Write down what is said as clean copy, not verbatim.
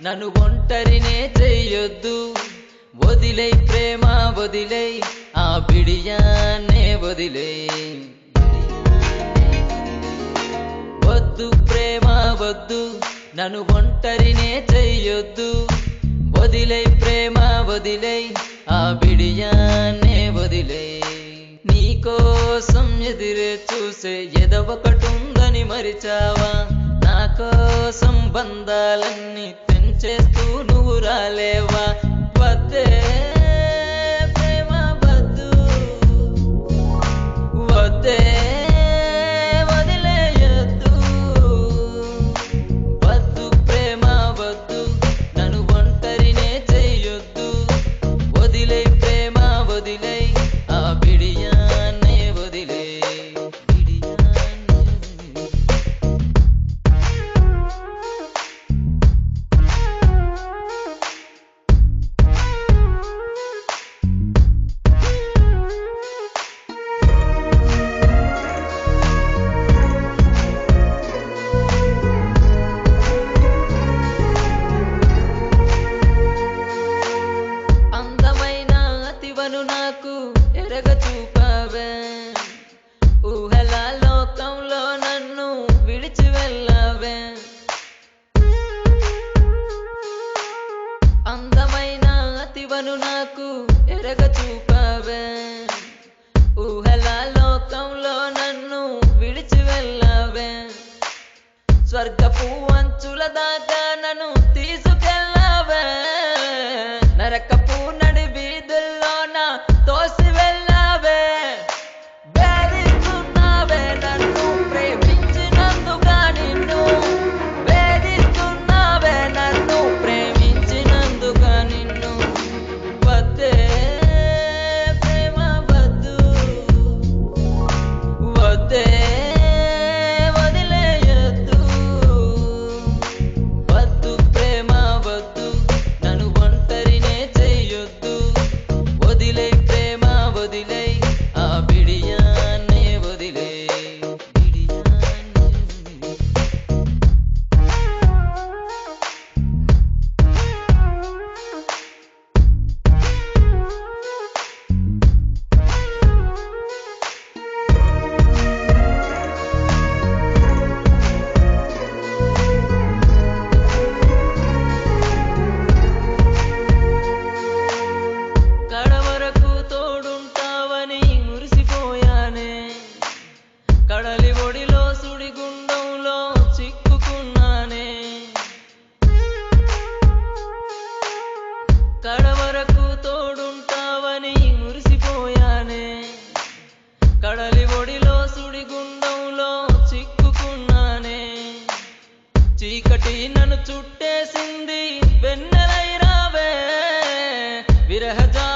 నన్ను ఒంటరినే చెయ్యొద్దు, వదిలై ప్రేమ వదిలై, ఆ బిడియాన్నే వదిలై. వద్దు ప్రేమ వద్దు, నన్ను ఒంటరినే చెయ్యొద్దు, వదిలై ప్రేమ వదిలై, ఆ బిడియాన్నే వదిలై. నీకోసం ఎదురే చూసే ఎదవొకటుందని మరిచావా? నా కోసం బంధాలన్నీ తెంచేస్తూ నువ్వు రాలేవా? వద్దే ప్రేమ వద్దు, వద్దే వదిలేయొద్దు. వద్దు ప్రేమ వద్దు, నన్ను ఒంటరినే చెయ్యొద్దు, వదిలై ప్రేమ వదిలై, ఆ బిడియాన్నే వదిలై. నాకు ఎరగ చూపావే, ఊహల లోకంలో నన్ను విడిచి వెళ్ళావే. అందమైన అతివను నాకు ఎరగ చూపావే, ఊహల లోకంలో నన్ను విడిచి వెళ్ళావే. స్వర్గపు అంచుల దాకా నన్ను తీసుకెళ్ళావే, నరకపు నడి వీధుల్లోన తోసి వెళ్ళావే. వేధిస్తున్నావే నన్ను ప్రేమించినందుగా, నిన్ను వేధిస్తున్నావే నన్ను ప్రేమించినందుగా, నిన్ను. వద్దే ప్రేమ వద్దు, వద్దే వదిలేయొద్దు. వద్దు ప్రేమ వద్దు, నన్ను ఒంటరినే చెయ్యొద్దు, వదిలై ప్రేమ వదిలై, ఆ బిడియాన్నే వదిలై. కడవరకు తోడుంటావని మురిసిపోయానే, కడలి ఒడిలో సుడిగుండంలో చిక్కుకున్నానే. కడవరకు తోడుంటావని మురిసిపోయానే, కడలి ఒడిలో సుడిగుండంలో చిక్కుకున్నానే. చీకటి నన్ను చుట్టేసింది, వెన్నెలై రావే, విరహజా